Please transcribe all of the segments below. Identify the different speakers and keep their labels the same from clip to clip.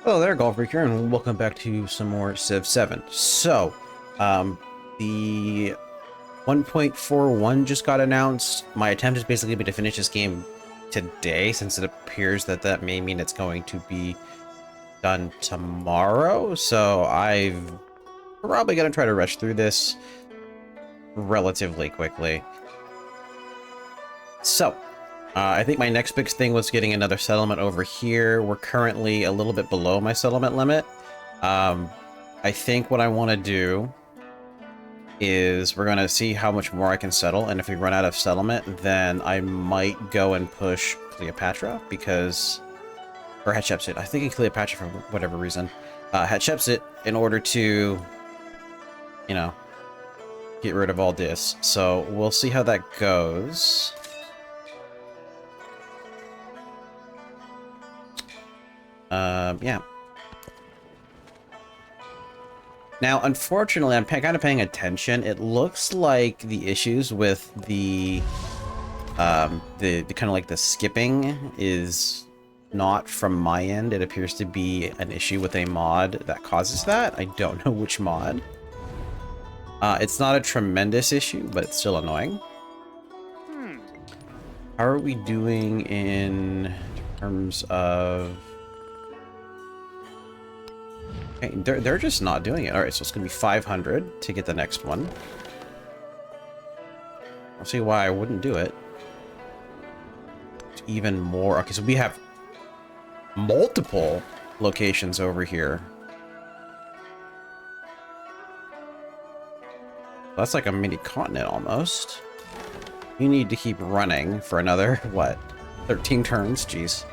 Speaker 1: Hello there, Golf Freak here, and welcome back to some more Civ 7. So, the 1.41 just got announced. My attempt is basically to finish this game today, since it appears that that may mean it's going to be done tomorrow. So, I'm probably going to try to rush through this relatively quickly. So, I think my next big thing was getting another settlement over here. We're currently a little bit below my settlement limit. I think what I want to do is we're going to see how much more I can settle, and if we run out of settlement, then I might go and push Cleopatra, because... or Hatshepsut. I'm thinking Cleopatra for whatever reason. Hatshepsut, in order to, you know, get rid of all this. So, we'll see how that goes. Yeah. Now, unfortunately, I'm kind of paying attention. It looks like the issues with the kind of like the skipping is not from my end. It appears to be an issue with a mod that causes that. I don't know which mod. It's not a tremendous issue, but it's still annoying. How are we doing in terms of... Okay, they're just not doing it. All right, so it's going to be 500 to get the next one. I'll see why I wouldn't do it. It's even more. Okay, so we have multiple locations over here. That's like a mini continent almost. You need to keep running for another, what, 13 turns? Jeez.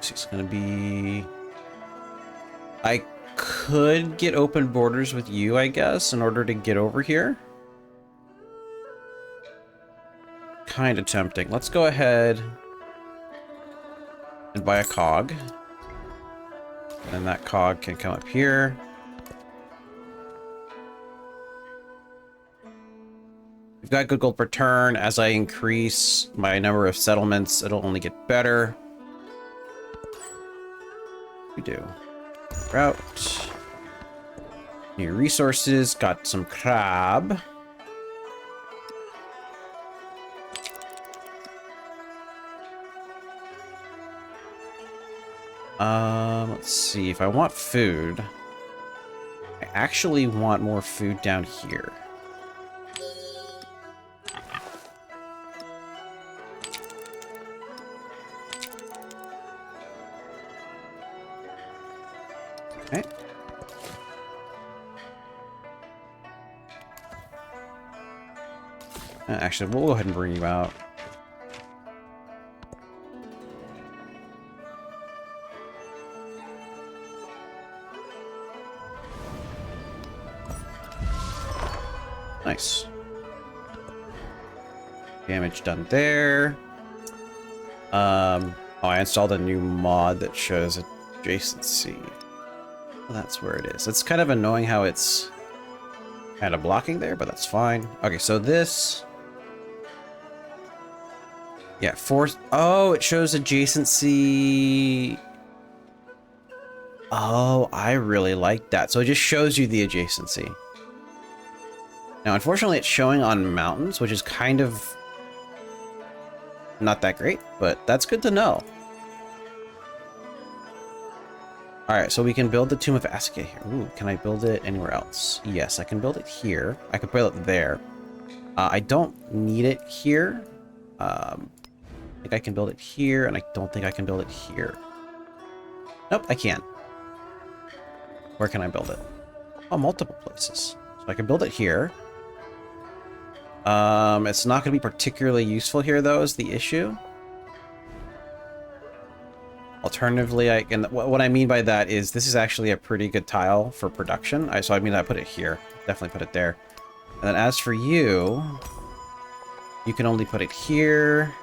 Speaker 1: It's gonna be... I could get open borders with you, I guess, in order to get over here. Kind of tempting. Let's go ahead and buy a cog. And that cog can come up here. We've got good gold per turn. As I increase my number of settlements, it'll only get better. We do. Route. New resources. Got some crab. Let's see. If I want food, I actually want more food down here. Okay. Actually, we'll go ahead and bring you out. Nice. Damage done there. Oh, I installed a new mod that shows adjacency. Well, that's where it is. It's kind of annoying how it's kind of blocking there, but that's fine. Okay, so this... yeah, force... oh, it shows adjacency... oh, I really like that. So it just shows you the adjacency. Now, unfortunately, it's showing on mountains, which is kind of not that great, but that's good to know. Alright, so we can build the Tomb of Aske here. Ooh, can I build it anywhere else? Yes, I can build it here. I could build it there. I don't need it here. I think I can build it here, and I don't think I can build it here. Nope, I can't. Where can I build it? Oh, multiple places. So I can build it here. It's not going to be particularly useful here, though, is the issue. Alternatively, I can... what I mean by that is this is actually a pretty good tile for production. So I mean, I put it here. Definitely put it there. And then as for you, you can only put it here.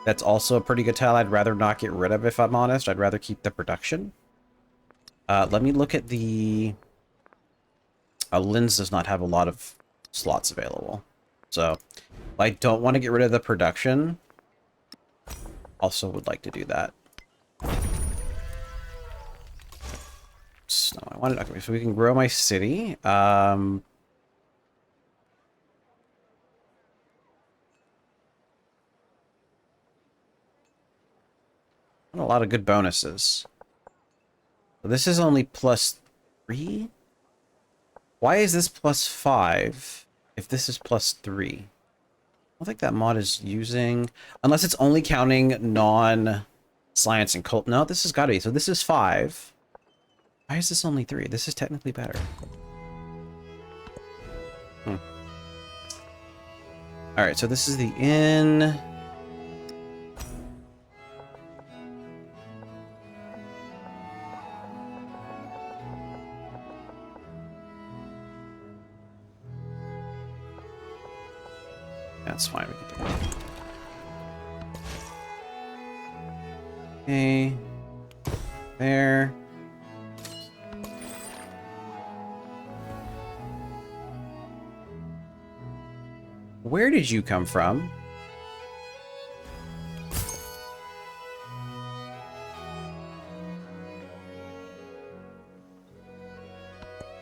Speaker 1: That's also a pretty good tile I'd rather not get rid of, if I'm honest. I'd rather keep the production. Let me look at the... Linz does not have a lot of slots available. So I don't want to get rid of the production. Also would like to do that. So I wanted, okay, so we can grow my city. A lot of good bonuses. So this is only +3? Why is this +5 if this is +3? I don't think that mod is using... Unless it's only counting non-science and cult. No, this has got to be. So this is 5. Why is this only 3? This is technically better. Alright, so this is the inn. That's fine. We can do that. Okay. There. Where did you come from?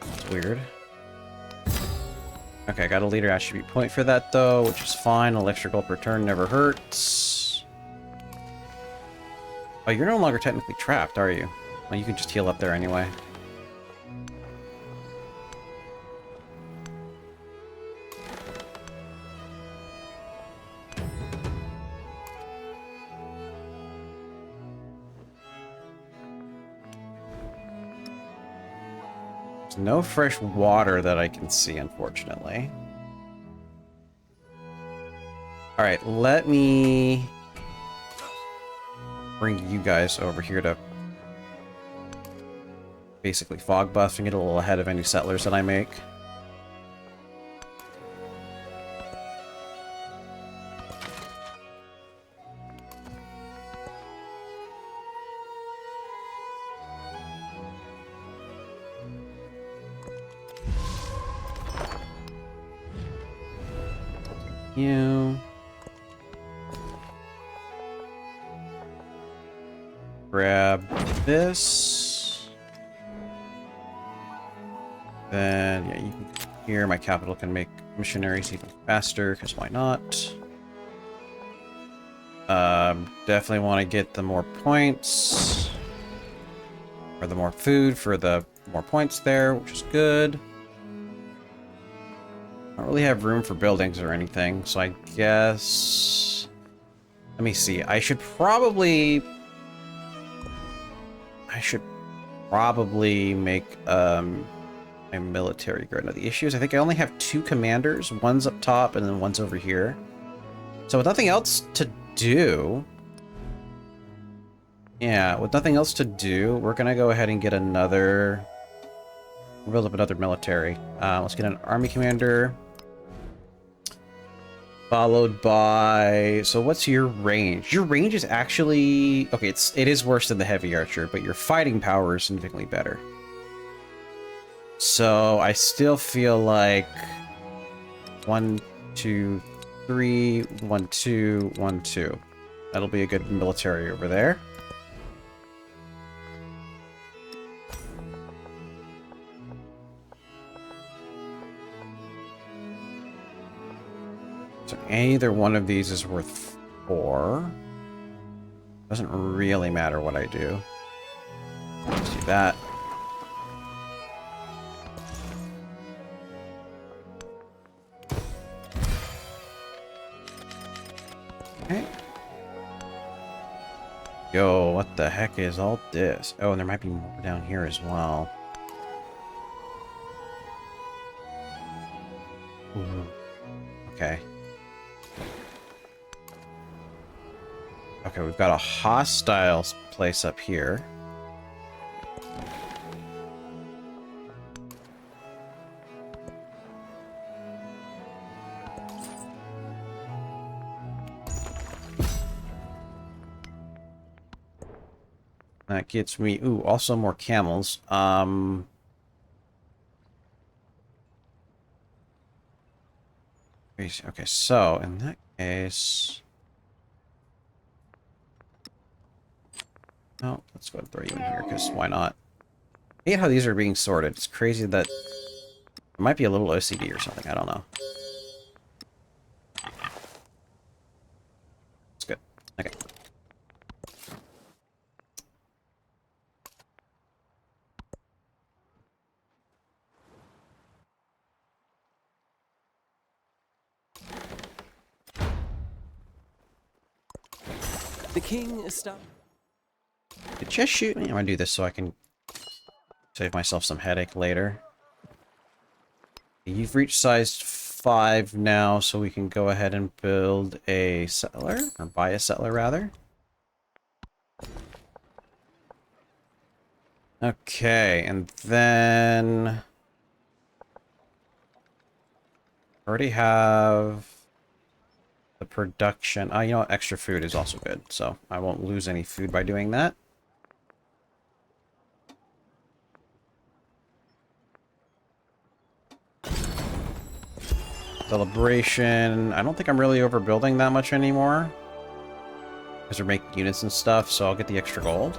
Speaker 1: That's weird. Okay, I got a leader attribute point for that, though, which is fine. Electrical per turn never hurts. Oh, you're no longer technically trapped, are you? Well, you can just heal up there anyway. There's no fresh water that I can see, unfortunately. Alright, let me bring you guys over here to basically fog buff and get a little ahead of any settlers that I make. You. Grab this. Then, yeah, you can here. My capital can make missionaries even faster, because why not? Definitely want to get the more points. Or the more food for the more points there, which is good. I don't really have room for buildings or anything, so I guess... Let me see. I should probably make a military guard. Now the issue is I think I only have 2 commanders. One's up top and then one's over here. So with nothing else to do... Yeah, with nothing else to do, we're gonna go ahead and get another... build up another military. Let's get an army commander. Followed by... So what's your range? Your range is actually... Okay, it is worse than the heavy archer, but your fighting power is significantly better. So I still feel like... 1, 2, 3, 1, 2, 1, 2. That'll be a good military over there. So either one of these is worth 4. Doesn't really matter what I do. Let's do that. Okay. Yo, what the heck is all this? Oh, and there might be more down here as well. Ooh. Okay. Okay, we've got a hostile place up here. That gets me... Ooh, also more camels. Okay, Crazy. Okay, so in that case... Oh, let's go ahead and throw you in here, because why not? I hate how these are being sorted. It's crazy that... It might be a little OCD or something, I don't know. It's good. Okay.
Speaker 2: The king is stuck.
Speaker 1: Did just shoot me? I'm gonna do this so I can save myself some headache later. You've reached size 5 now, so we can go ahead and build a settler, or buy a settler rather. Okay, and then... already have the production. You know what? Extra food is also good, so I won't lose any food by doing that. Celebration. I don't think I'm really overbuilding that much anymore, because we're making units and stuff, so I'll get the extra gold.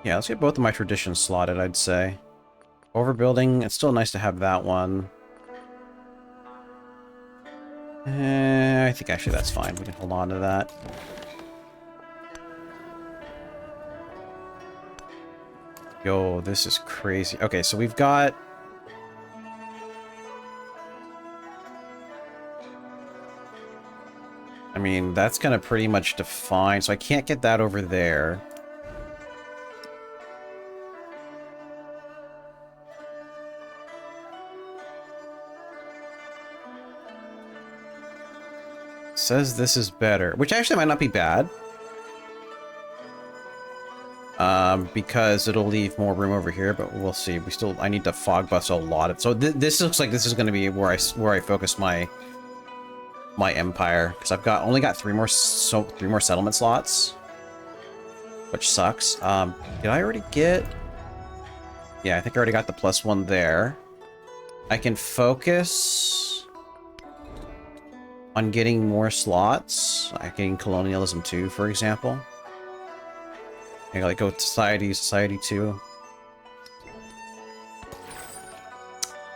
Speaker 1: Yeah, let's get both of my traditions slotted, I'd say. Overbuilding, it's still nice to have that one. I think actually that's fine. We can hold on to that. Yo, this is crazy. Okay, so we've got... I mean, that's gonna pretty much define, so I can't get that over there. Says this is better, which actually might not be bad. Because it'll leave more room over here, but we'll see. I need to fog bust a lot of... So this looks like this is going to be where I focus my empire, because I've only got three more settlement slots, which sucks. Did I already get... Yeah, I think I already got the +1 there. I can focus on getting more slots, like getting colonialism 2, for example. I like go society 2.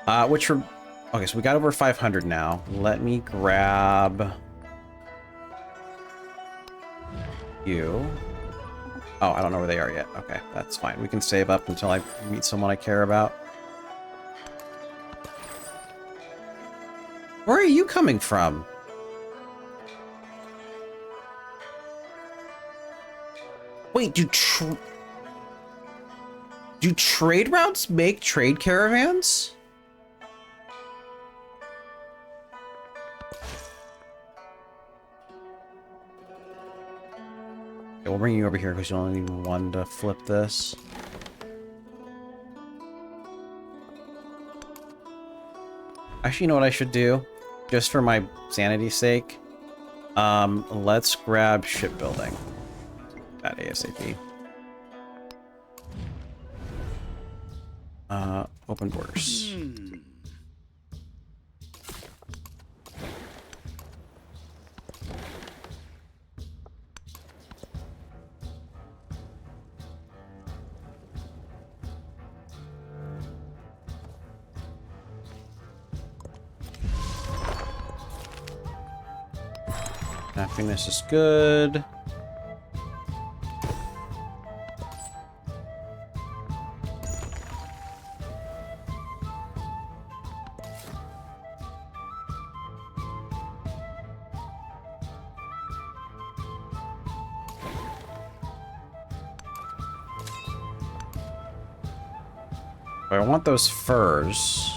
Speaker 1: Okay, so we got over 500 now. Let me grab you. Oh, I don't know where they are yet. Okay, that's fine. We can save up until I meet someone I care about. Where are you coming from? Wait, do trade routes make trade caravans? Okay, we'll bring you over here because you only need one to flip this. Actually, you know what I should do? Just for my sanity's sake. Let's grab shipbuilding. That ASAP. Open borders. Happiness is good. But I want those furs,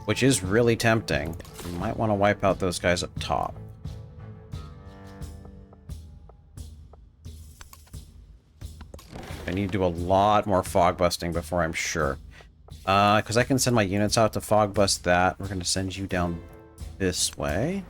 Speaker 1: which is really tempting. You might want to wipe out those guys up top. I need to do a lot more fog busting before I'm sure. Because I can send my units out to fog bust that. We're going to send you down this way.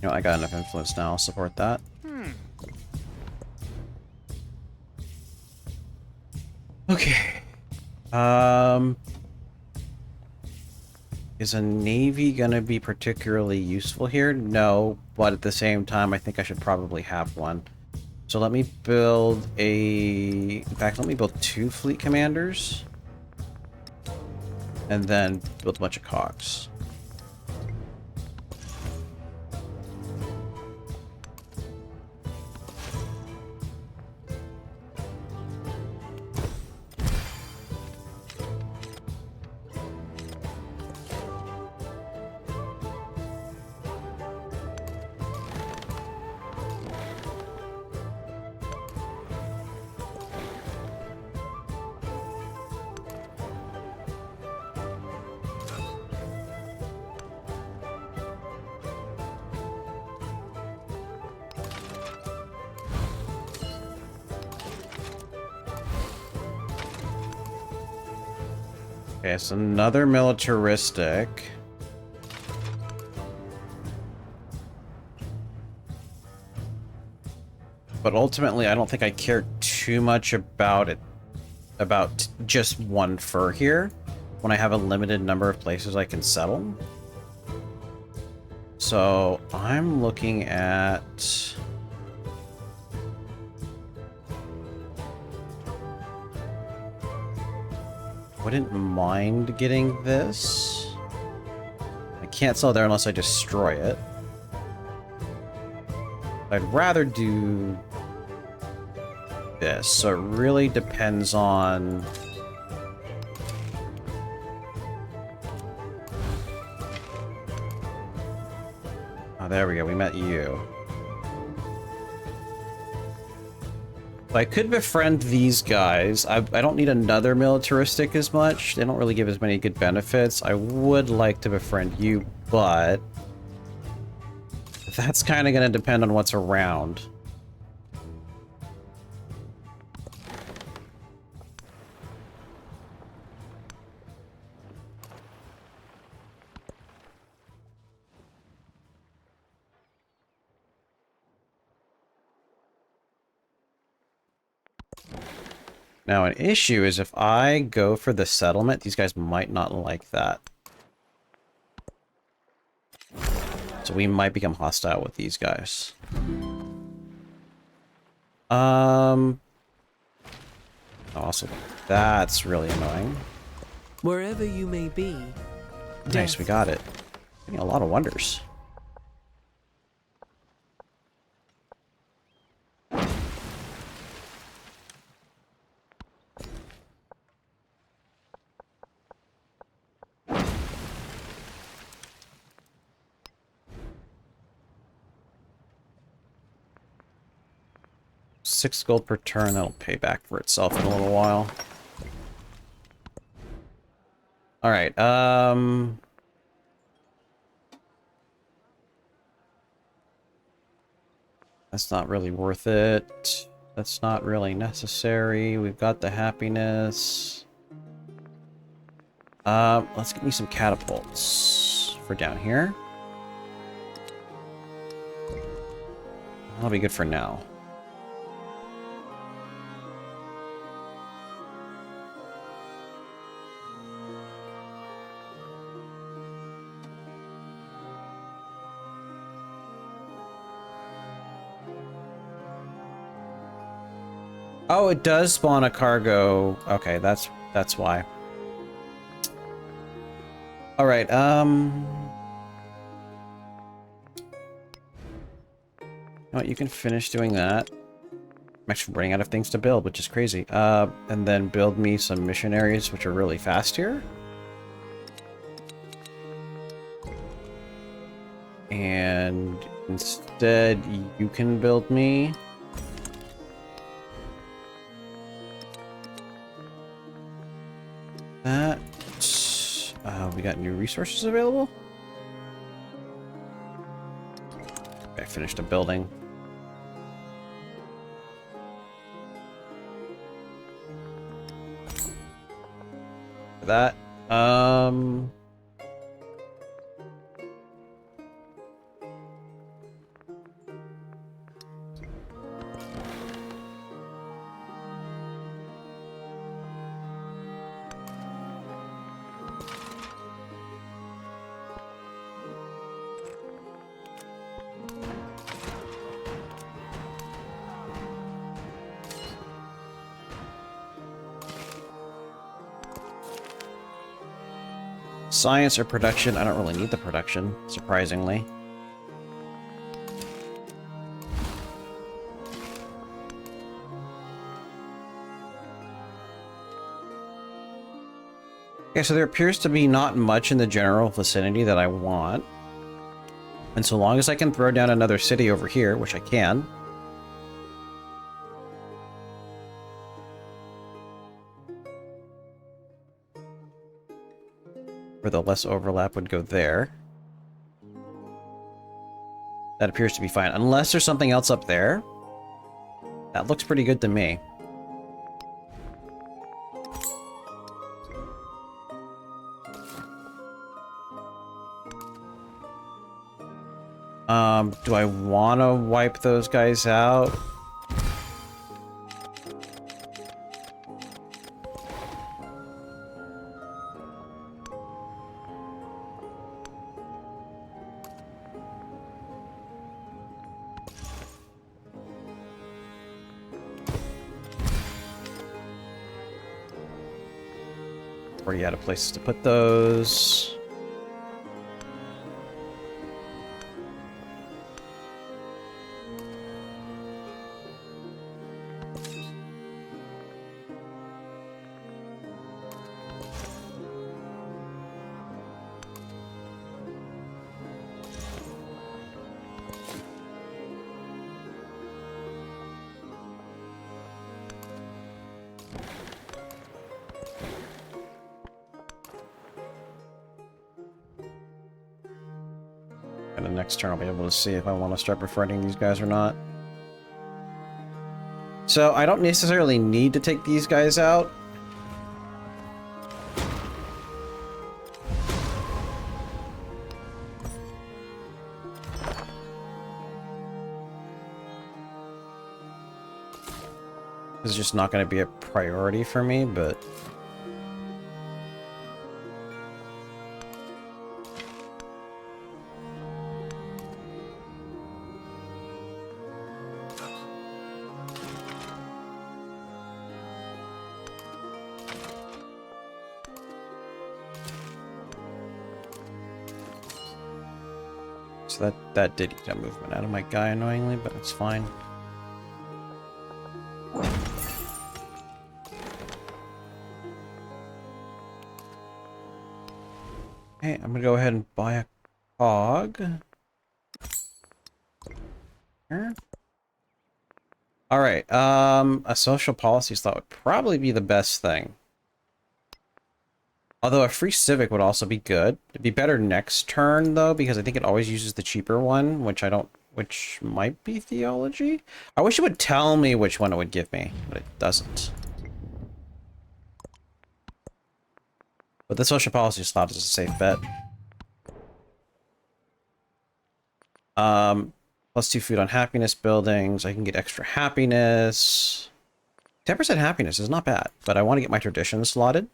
Speaker 1: know, I got enough influence now. I'll support that. Okay. Is a navy gonna be particularly useful here? No, but at the same time, I think I should probably have one. So let me build a... In fact, let me build 2 fleet commanders. And then build a bunch of cogs. Okay, so another militaristic. But ultimately, I don't think I care too much about it, about just one fur here, when I have a limited number of places I can settle. So I'm looking at... Wouldn't mind getting this. I can't sell there unless I destroy it. I'd rather do this, so it really depends on... Oh, there we go, we met you. I could befriend these guys. I don't need another militaristic as much. They don't really give as many good benefits. I would like to befriend you, but that's kind of going to depend on what's around. Now, an issue is if I go for the settlement, these guys might not like that. So we might become hostile with these guys. Also, that's really annoying.
Speaker 2: Wherever you may be.
Speaker 1: Nice, we got it. Getting a lot of wonders. $6 gold per turn, that'll pay back for itself in a little while. Alright, that's not really worth it. That's not really necessary. We've got the happiness. Let's get me some catapults for down here. That'll be good for now. Oh, it does spawn a cargo. Okay, that's why. All right, you know what, you can finish doing that. I'm actually running out of things to build, which is crazy. And then build me some missionaries, which are really fast here. And instead, you can build me... that. We got new resources available. I finished a building. That. Science or production? I don't really need the production, surprisingly. Okay, so there appears to be not much in the general vicinity that I want. And so long as I can throw down another city over here, which I can. Where the less overlap would go there. That appears to be fine. Unless there's something else up there. That looks pretty good to me. Do I want to wipe those guys out? Already out of places to put those. And the next turn I'll be able to see if I want to start befriending these guys or not. So I don't necessarily need to take these guys out. This is just not going to be a priority for me, but... So that did eat that movement out of my guy annoyingly, but it's fine. Okay, I'm gonna go ahead and buy a cog. Here. Alright, a social policy slot would probably be the best thing. Although a free civic would also be good. It'd be better next turn, though, because I think it always uses the cheaper one, which might be theology? I wish it would tell me which one it would give me, but it doesn't. But the social policy slot is a safe bet. +2 food on happiness buildings. I can get extra happiness. 10% happiness is not bad, but I want to get my traditions slotted.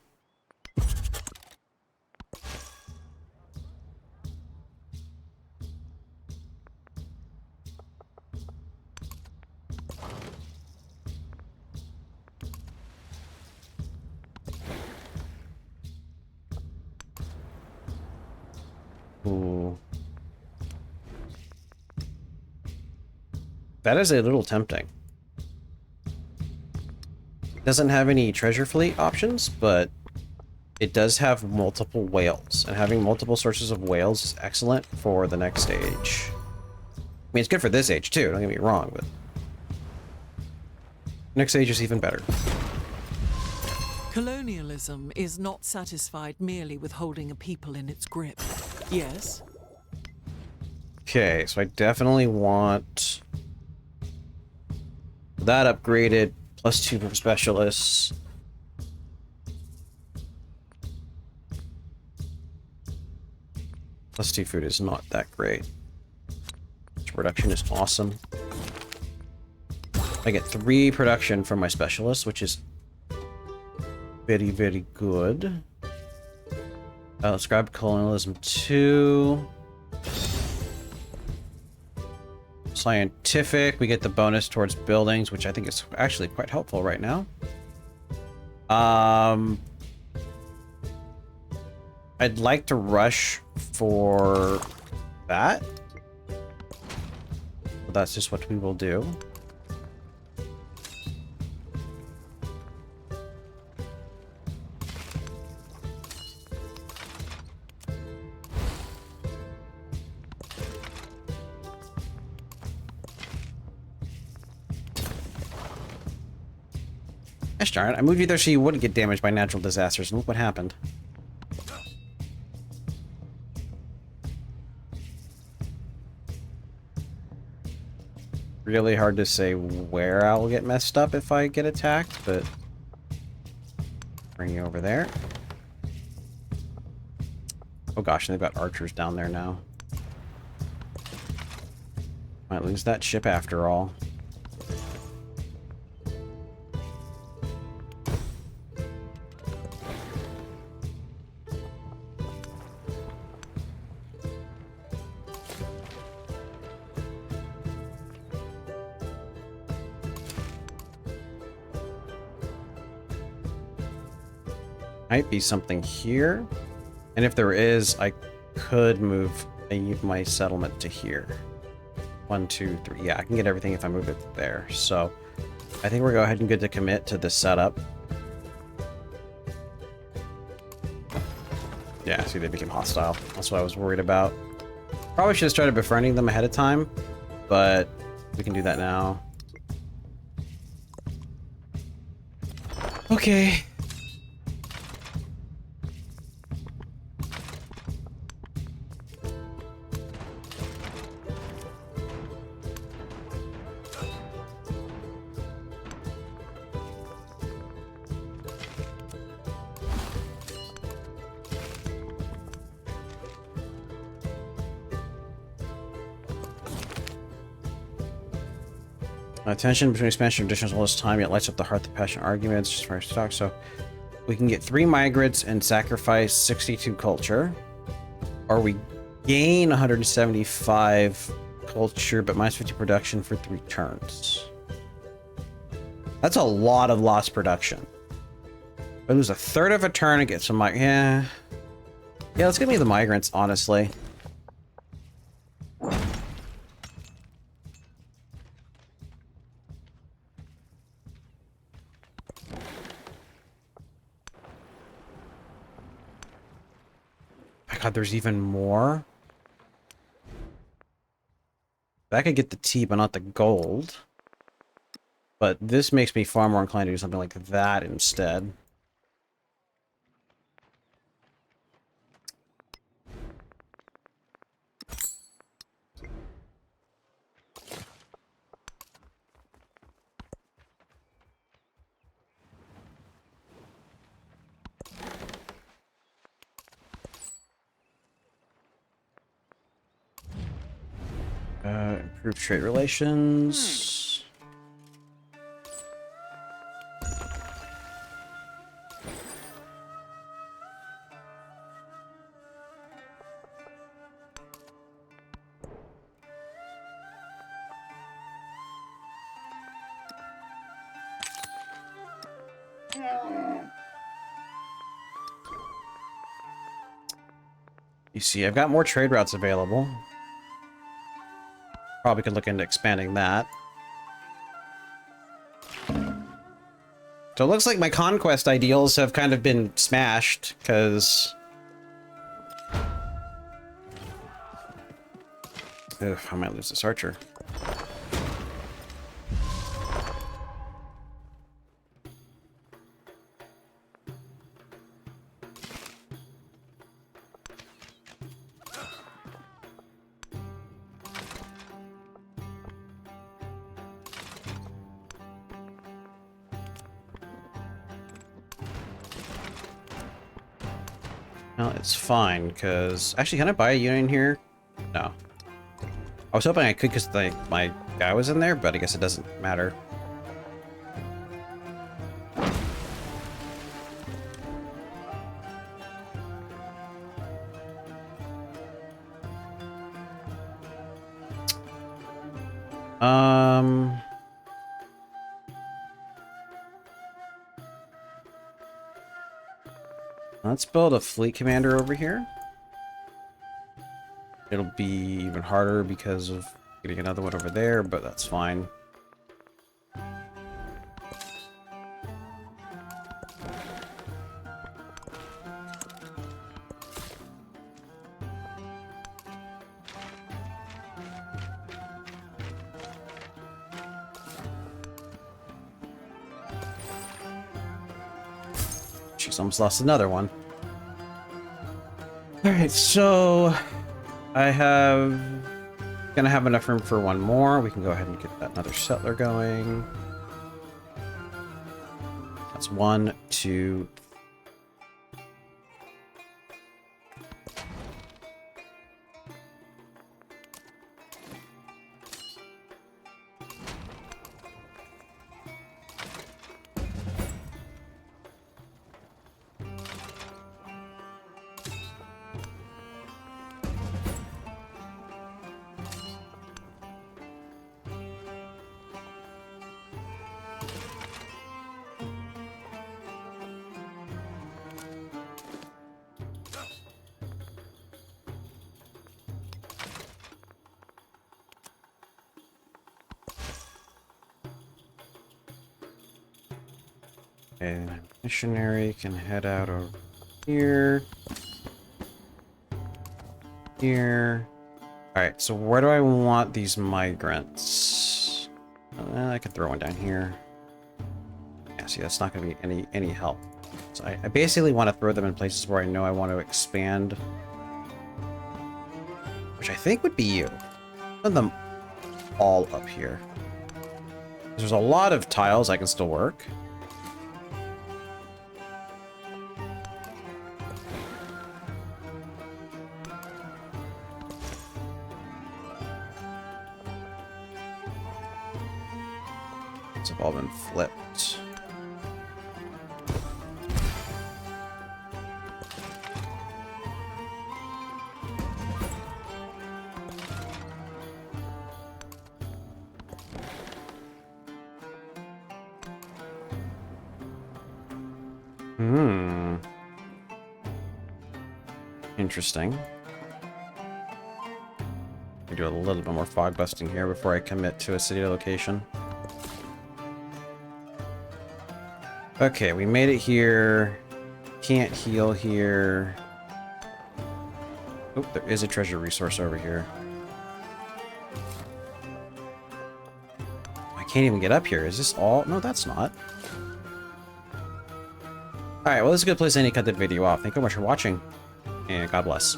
Speaker 1: Ooh. That is a little tempting. It doesn't have any treasure fleet options, but it does have multiple whales, and having multiple sources of whales is excellent for the next stage. I mean, it's good for this age too, don't get me wrong, but next age is even better.
Speaker 2: Colonialism is not satisfied merely with holding a people in its grip. Yes?
Speaker 1: Okay, so I definitely want that upgraded, +2 for specialists. +2 food is not that great. Production is awesome. I get 3 production from my specialist, which is very, very good. Let's grab colonialism 2. Scientific, we get the bonus towards buildings, which I think is actually quite helpful right now. I I'd like to rush for that. So that's just what we will do. Gosh darn it, I moved you there so you wouldn't get damaged by natural disasters, and look what happened. Really hard to say where I'll get messed up if I get attacked, but... Bring you over there. Oh gosh, and they've got archers down there now. Might lose that ship after all. Might be something here. And if there is, I could move my settlement to here. 1, 2, 3. Yeah, I can get everything if I move it there. So I think we're go ahead and good to commit to this setup. Yeah, see, they became hostile. That's what I was worried about. Probably should have started befriending them ahead of time, but we can do that now. Okay. Tension between expansion and traditions all this time, yet lights up the heart, the passion arguments, just for stock. So we can get 3 migrants and sacrifice 62 culture. Or we gain 175 culture, but minus 50 production for 3 turns. That's a lot of lost production. I lose a third of a turn and get some yeah. Yeah, let's give me the migrants, honestly. God, there's even more. That could get the tea, but not the gold. But this makes me far more inclined to do something like that instead. Improve trade relations. You see, I've got more trade routes available. Probably could look into expanding that. So it looks like my conquest ideals have kind of been smashed, because... Ugh, I might lose this archer. Well, it's fine, because... Actually, can I buy a unit in here? No. I was hoping I could because my guy was in there, but I guess it doesn't matter. Let's build a fleet commander over here. It'll be even harder because of getting another one over there, but that's fine. She's almost lost another one. Alright, so gonna have enough room for one more. We can go ahead and get that another settler going. That's 1, 2. And missionary can head out over here. Here. Alright, so where do I want these migrants? I could throw one down here. Yeah, see, that's not going to be any help. So I basically want to throw them in places where I know I want to expand. Which I think would be you. Put them all up here. There's a lot of tiles I can still work. Have all been flipped. Interesting. I do a little bit more fog busting here before I commit to a city location. Okay, we made it here. Can't heal here. Oh, there is a treasure resource over here. I can't even get up here. Is this all? No, that's not. Alright, well, this is a good place to cut the video off. Thank you very much for watching, and God bless.